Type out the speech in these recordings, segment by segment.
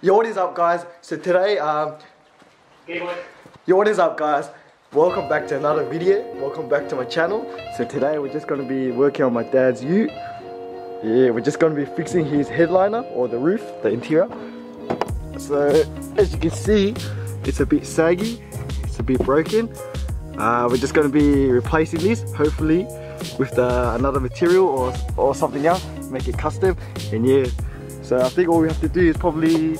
Yo, what is up, guys? So today, yo, what is up, guys? Welcome back to another video. Welcome back to my channel. So today we're just gonna be working on my dad's ute. Yeah, we're just gonna be fixing his headliner or the roof, the interior. So as you can see, it's a bit saggy, it's a bit broken. We're just gonna be replacing this, hopefully with another material or something else, make it custom. And yeah, so I think all we have to do is probably,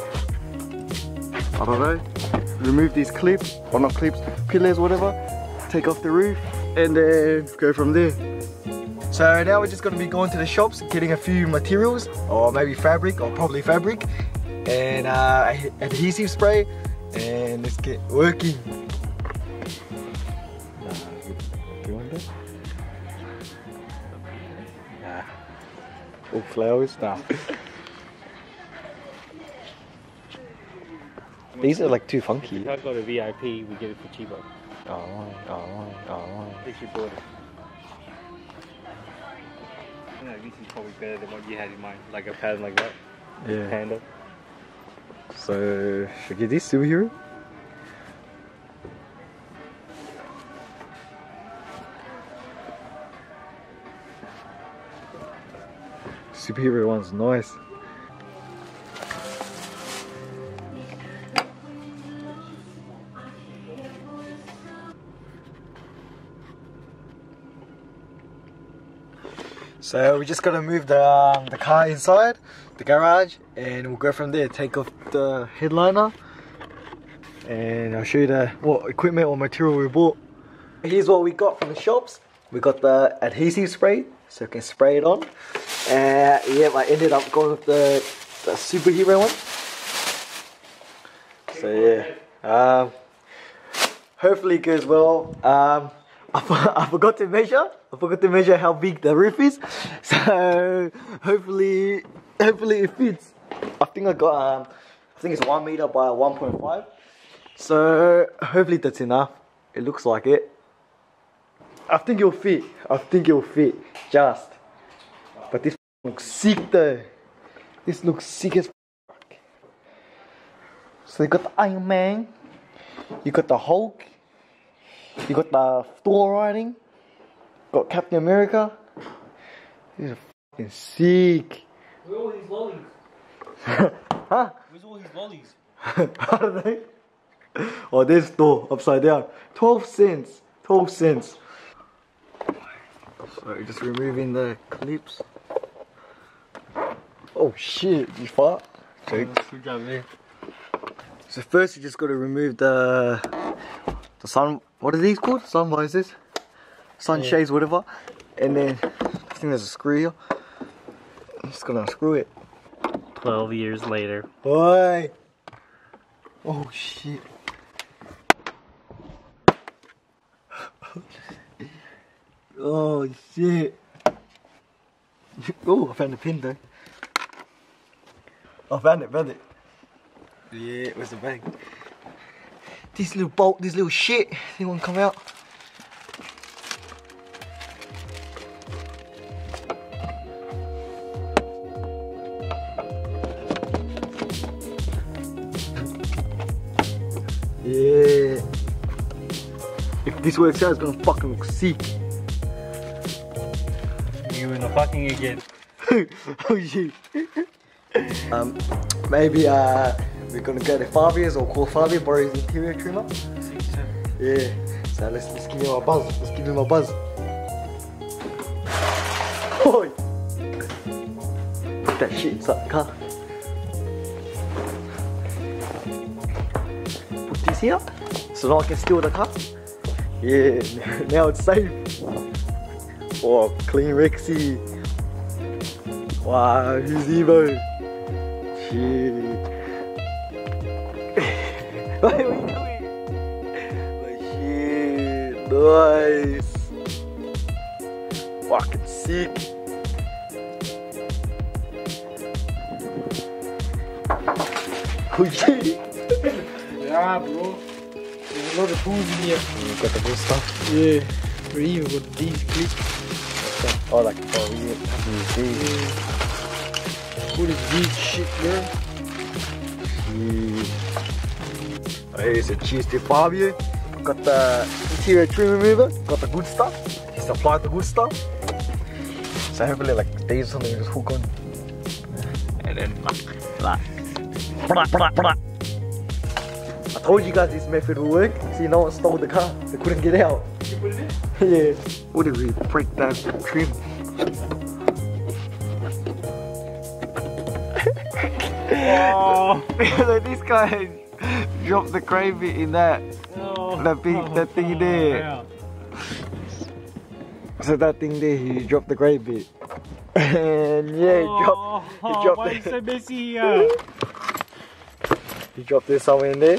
I don't know, remove these clips, or not clips, pillars, whatever, take off the roof, and then go from there. So now we're just going to be going to the shops, getting a few materials, or maybe fabric, or probably fabric, and adhesive spray, and let's get working. You want that? Nah. All flowers? Nah. These are like too funky. If I go to VIP, we get it for cheaper. Oh. I think you bought it. You know, this is probably better than what you had in mind, like a pattern like that. Yeah. Panda. So, should I get this superhero? Superhero one's nice. So we're just gonna move the car inside the garage, and we'll go from there. Take off the headliner, and I'll show you what equipment or material we bought. Here's what we got from the shops. We got the adhesive spray, so you can spray it on. Yeah, I ended up going with the superhero one. So yeah, hopefully it goes well. I forgot to measure. I forgot to measure how big the roof is. So hopefully it fits. I think I got I think it's 1 meter by 1.5. So hopefully that's enough. It looks like it. I think it'll fit. Just. But this looks sick though. This looks sick as fuck. So you got the Iron Man. You got the Hulk. You got the Thor riding. Got Captain America. These are fucking sick. Where are all these lollies? Huh? Where's all these lollies? I don't know. Oh, there's Thor upside down. 12 cents. 12 cents. So just removing the clips. Oh shit, you fart? Good job, man. So first you just got to remove the sun. What are these called? Sun visors, sunshades, whatever. And then I think there's a screw here. I'm just gonna unscrew it. 12 years later. Boy. Oh shit. Oh shit. Oh, I found the pin though. I found it. Yeah, where's the bag? This little bolt, this little shit, they won't come out. Yeah. If this works out, it's gonna fucking look sick. You in the fucking again. Oh shit. Maybe we're gonna go to Fabia's or call Fabia, borrow his interior trimmer. Yeah. So let's give him a buzz. Let's give him a buzz. Oi! Put that shit inside the car. Put this here so no one can steal the car. Yeah, now it's safe. Oh, clean Rexy. Wow, he's Evo. Shit. What are you doing? Oh, shit, nice. Fucking sick. Oh shit. Yeah, bro. There's a lot of tools in here. You got the good stuff. Yeah. We even got these clips. Oh, like, oh, yeah. What is this shit, bro? Hey, it's a cheese to Fabio. Got the interior trim remover. Got the good stuff. He supplied the good stuff. So hopefully, like, days or something, just hook on. And then, like. I told you guys this method will work. See, no one stole the car. They couldn't get out. You put it in? Yeah. What did we break that trim? Oh. Like this guy dropped the gravy in that that thing there. Yeah. So that thing there, he dropped the gravy. And yeah, he dropped why is it so messy here? He dropped it somewhere in there.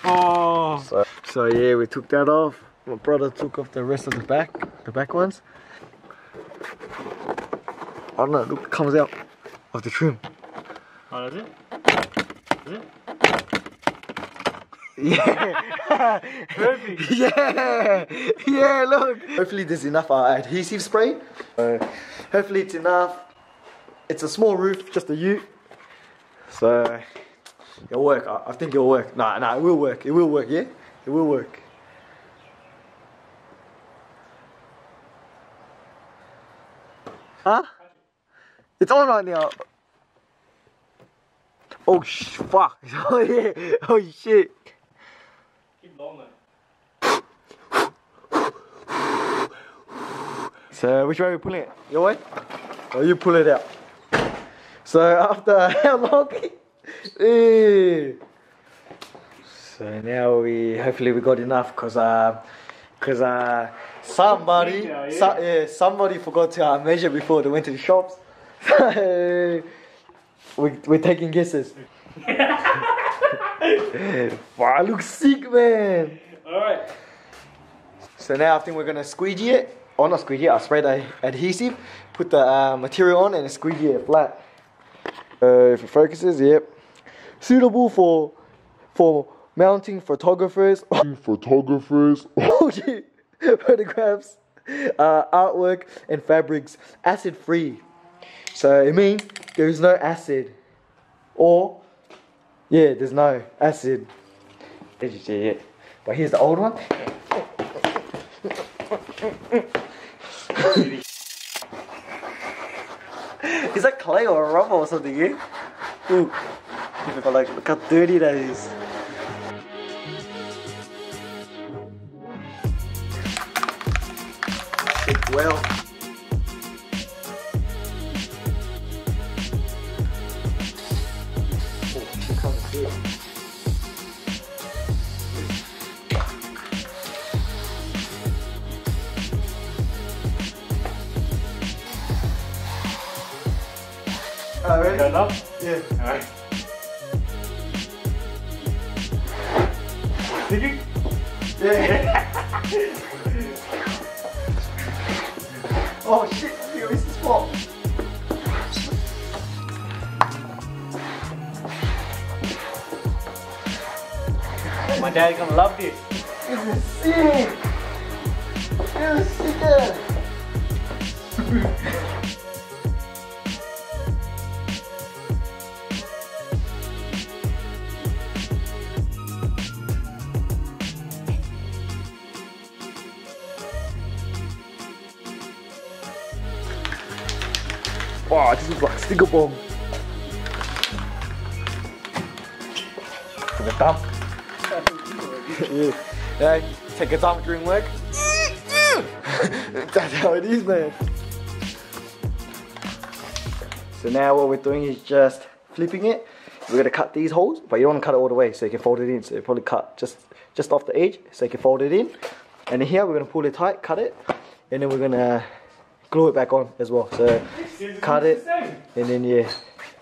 Oh. So yeah, we took that off. My brother took off the rest of the back ones. I don't know, look, it comes out of the trim. Oh, does it? Is it? Yeah. Perfect. Yeah, look. Hopefully there's enough adhesive spray. Hopefully it's enough. It's a small roof, just a ute. So it'll work. I think it'll work. Nah, it will work. It will work, yeah? It will work. Huh? It's on right now. Oh fuck. Oh yeah. Oh shit. Keep longer. So which way are we pulling it? Your way? Or you pull it out? So after how long? So now hopefully we got enough because somebody forgot to measure before they went to the shops. We're taking guesses. Wow, looks sick, man. Alright. So now I think we're gonna squeegee it. Oh, not squeegee, I'll spray the adhesive, put the material on and squeegee it flat. If it focuses, yep. Suitable for mounting photographers. Photographs, artwork and fabrics. Acid free. So it means there is no acid. Or, yeah, there's no acid. Did you see it? But here's the old one. Is that clay or rubber or something, yeah? Ooh. Look how dirty that is. Well. Ready? Turn up? Yeah. Alright. Sticking? Yeah. Oh shit, here is the spot. My dad's gonna love this. This is sick. This is sick. Wow, this is like sticker bomb. For the dump. Yeah, take a dump during work. That's how it is, man. So now what we're doing is just flipping it. We're gonna cut these holes, but you don't want to cut it all the way, so you can fold it in. So you probably cut just off the edge, so you can fold it in. And then here we're gonna pull it tight, cut it, and then we're gonna glue it back on as well. So cut it and then yeah,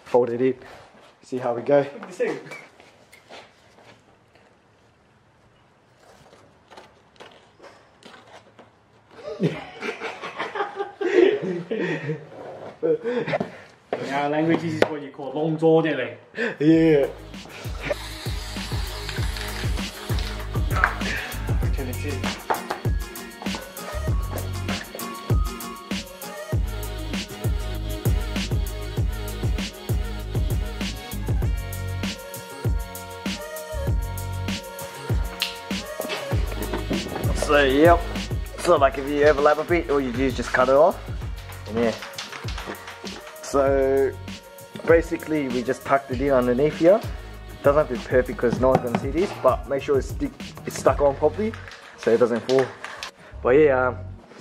fold it in. See how we go. In our language, this is what you call long jaw there. Yeah. So yep. So like if you overlap a bit, all you do is just cut it off. And yeah. So basically we just tucked it in underneath here. It doesn't have to be perfect because no one's gonna see this, but make sure it's stuck on properly so it doesn't fall. But yeah,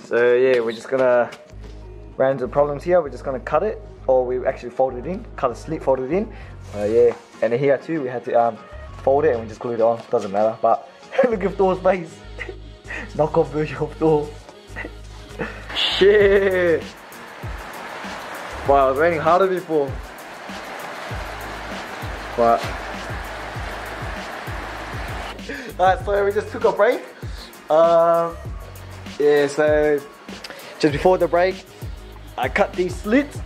so yeah, we're just gonna run into problems here. We're just gonna cut it, or we actually fold it in, cut a slit, fold it in. Yeah, and then here too we had to fold it and we just glued it on. Doesn't matter. But look at Thor's face. Knockoff version of Thor. Shit. Wow, it was raining harder before. But alright, so we just took a break. Yeah, so just before the break, I cut these slits.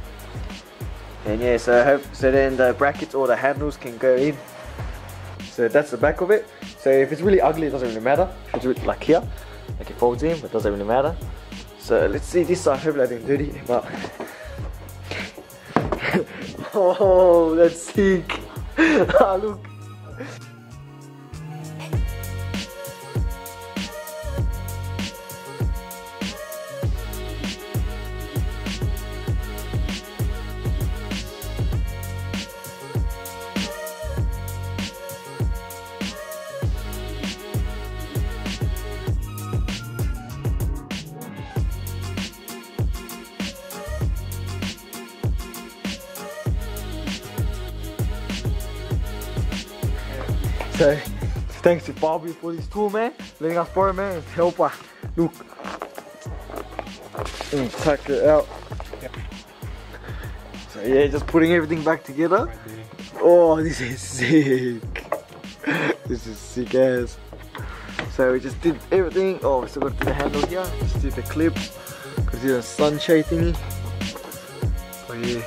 And yeah, so then the brackets or the handles can go in. So that's the back of it. So if it's really ugly, it doesn't really matter. If it's really, like here, like it folds in, but it doesn't really matter. So let's see this side. Hopefully I didn't dirty, but oh, that's sick. Ah, look. So, thanks to Bobby for this tool, man. Letting us borrow, man. It's helper. Look. And tuck it out. So yeah, just putting everything back together. Oh, this is sick. This is sick as. So we just did everything. Oh, we still got to do the handle here. Just did the clips. Because it's a sunshade thingy. Oh yeah.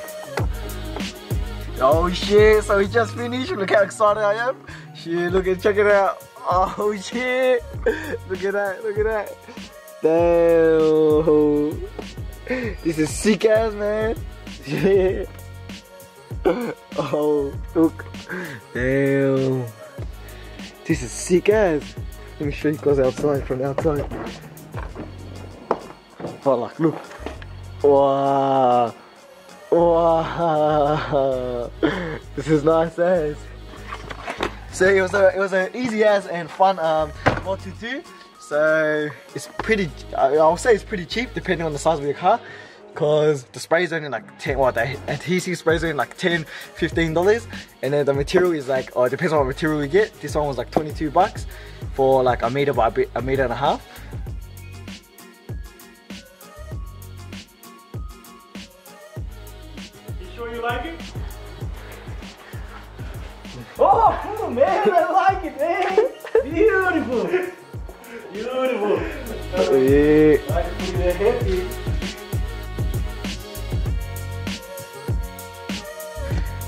Oh shit, so we just finished. Look how excited I am. Shit, look at, check it out. Oh shit. Look at that, look at that. Damn. This is sick ass, man. Yeah. Oh, look. Damn. This is sick ass. Let me show you guys outside, from outside. Oh, like, look. Wow. Wow. This is nice ass. So it was an easy as and fun mod to do. So it's pretty, I'll say it's pretty cheap depending on the size of your car, because the spray's only like 10, what, the adhesive spray's only like $10–15, and then the material is like, oh, it depends on what material you get. This one was like 22 bucks for like a meter by a meter and a half. You sure you like it? Oh man, I like it, man. Beautiful. Beautiful. Oh, yeah. I like to put it happy.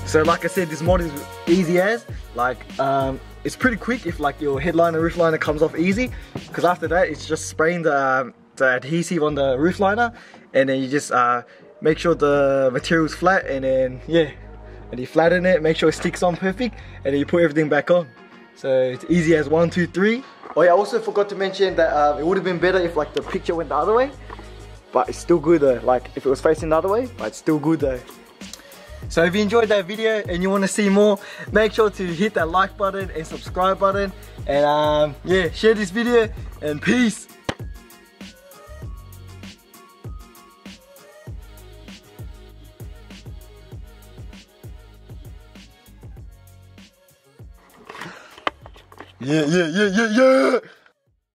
So like I said, this mod is easy as, like it's pretty quick if like your headliner, roof liner comes off easy, because after that it's just spraying the adhesive on the roof liner, and then you just make sure the material's flat, and then yeah, and you flatten it, make sure it sticks on perfect, and then you put everything back on. So it's easy as 1, 2, 3. Oh yeah, I also forgot to mention that it would have been better if like the picture went the other way, but it's still good though. Like if it was facing the other way, but it's still good though. So if you enjoyed that video and you want to see more, make sure to hit that like button and subscribe button, and yeah, share this video, and peace. Yeah.